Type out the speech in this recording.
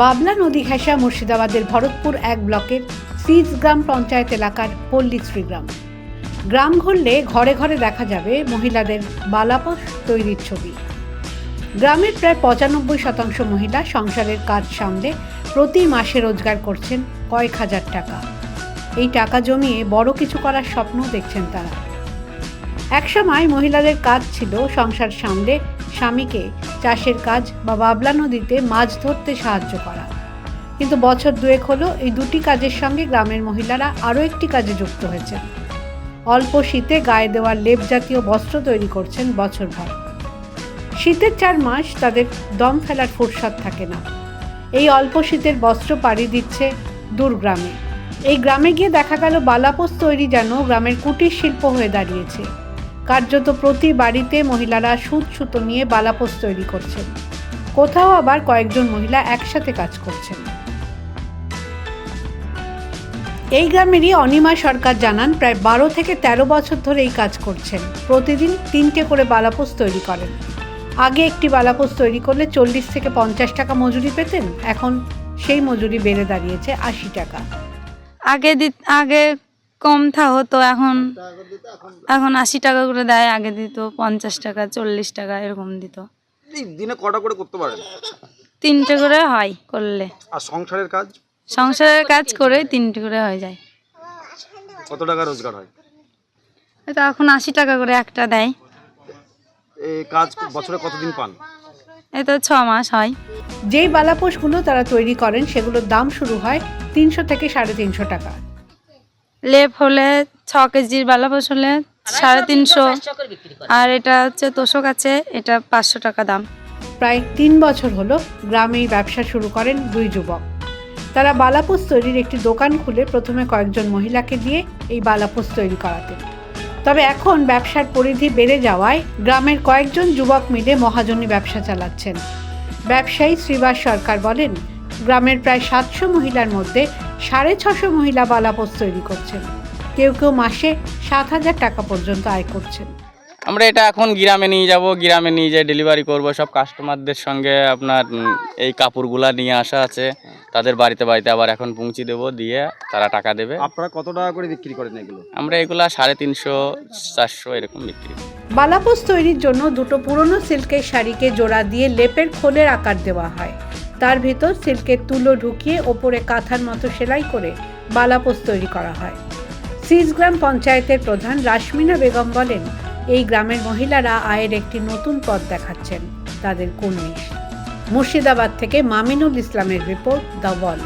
বাবলা নদী ঘেঁষা মুর্শিদাবাদের ভরতপুর 1 ব্লকের সিজগ্রাম পঞ্চায়েত এলাকার পল্লীশ্রী গ্রাম। গ্রাম ঘুরলে ঘরে ঘরে দেখা যাবে মহিলাদের বালাপোষ তৈরির ছবি। গ্রামের প্রায় 95% মহিলা সংসারের কাজ সামলে প্রতি মাসে রোজগার করছেন কয়েক হাজার টাকা। এই টাকা জমিয়ে বড় কিছু করার স্বপ্ন দেখছেন তারা। একসময় মহিলাদের কাজ ছিল সংসার সামলে স্বামীকে চাষের কাজ বা বাবলা নদীতে মাছ ধরতে সাহায্য করা। কিন্তু বছর দুয়েক হলো এই দুটি কাজের সঙ্গে গ্রামের মহিলারা আরও একটি কাজে যুক্ত হয়েছেন। অল্প শীতে গায়ে দেওয়ার লেপ জাতীয় বস্ত্র তৈরি করছেন বছরভর। শীতের 4 মাস তাদের দম ফেলার ফুরসত থাকে না। এই অল্প শীতের বস্ত্র পাড়ি দিচ্ছে দূর গ্রামে। এই গ্রামে গিয়ে দেখা গেল বালাপোষ তৈরি যেন গ্রামের কুটির শিল্প হয়ে দাঁড়িয়েছে। কার্যত প্রতি বাড়িতে মহিলারা সুতো নিয়ে বালাপোষ তৈরি করছেন। কোথাও আবার কয়েকজন মহিলা একসাথে কাজ করছেন। এই গ্রামেরই অনিমা সরকার জানান, প্রায় 12 থেকে 13 বছর ধরে এই কাজ করছেন। প্রতিদিন 3টে করে বালাপোষ তৈরি করেন। আগে একটি বালাপোষ তৈরি করলে 40 থেকে 50 টাকা মজুরি পেতেন, এখন সেই মজুরি বেড়ে দাঁড়িয়েছে 80 টাকা। আগে কম হতো, এখন 80 টাকা করে দেয়। আগে দিত 50 টাকা 40 টাকা এরকম দিত। দিনে কটা করে করতে পারেন? 3টে করে হয় করলে। আর সংসারের কাজ করে 3টে করে হয়ে যায়। কত টাকা রোজগার হয়? তো এখন 80 টাকা করে একটা দেয়। এই কাজ বছরে কতদিন পান? এই তো 6 মাস হয়। যেই বালাপোষগুলো তারা তৈরি করেন সেগুলোর দাম শুরু হয় 300 থেকে 350 টাকা। লেপ হলে 6 কেজির বালাপোষ হলে 350, আর এটা হচ্ছে তোষক আছে, এটা 500 টাকা দাম। প্রায় 3 বছর হলো গ্রামেই ব্যবসা শুরু করেন 2 যুবক। তারা বালাপোষ তৈরির একটি দোকান খুলে প্রথমে কয়েকজন মহিলাকে দিয়ে এই বালাপোষ তৈরি করাতেন। তবে এখন ব্যবসার পরিধি বেড়ে যাওয়ায় গ্রামের কয়েকজন যুবক মিলে মহাজনী ব্যবসা চালাচ্ছেন। ব্যবসায়ী শ্রীবাস সরকার বলেন, গ্রামের প্রায় 700 মহিলার মধ্যে 650 মহিলা বালাপোষ তৈরি করছেন। কেউ কেউ মাসে 7,000 টাকা পর্যন্ত আয় করছেন। আমরা এটা এখন গ্রামে নিয়ে যাব, গ্রামে নিয়ে যেয়ে ডেলিভারি করব। সব কাস্টমারদের সঙ্গে আপনার এই কাপড়গুলা নিয়ে আসা আছে, তাদের বাড়িতে আবার এখন পৌঁছে দেবো, দিয়ে তারা টাকা দেবে। আপনারা কত টাকা করে বিক্রি করেন এগুলো? আমরা এগুলা 350, 400 এরকম বিক্রি করি। বালাপোষ তৈরির জন্য 2টো পুরনো সিল্কের শাড়িকে জোড়া দিয়ে লেপের খোলের আকার দেওয়া হয়। তার ভিতর সিল্কের তুলো ঢুকিয়ে ওপরে কাঁথার মতো সেলাই করে বালাপোষ তৈরি করা হয়। সিজগ্রাম পঞ্চায়েতের প্রধান রাশমিনা বেগম বলেন, এই গ্রামের মহিলারা আয়ের একটি নতুন পথ দেখাচ্ছেন তাদের কর্মী। মুর্শিদাবাদ থেকে মামিনুল ইসলামের রিপোর্ট, দ্য ওয়াল।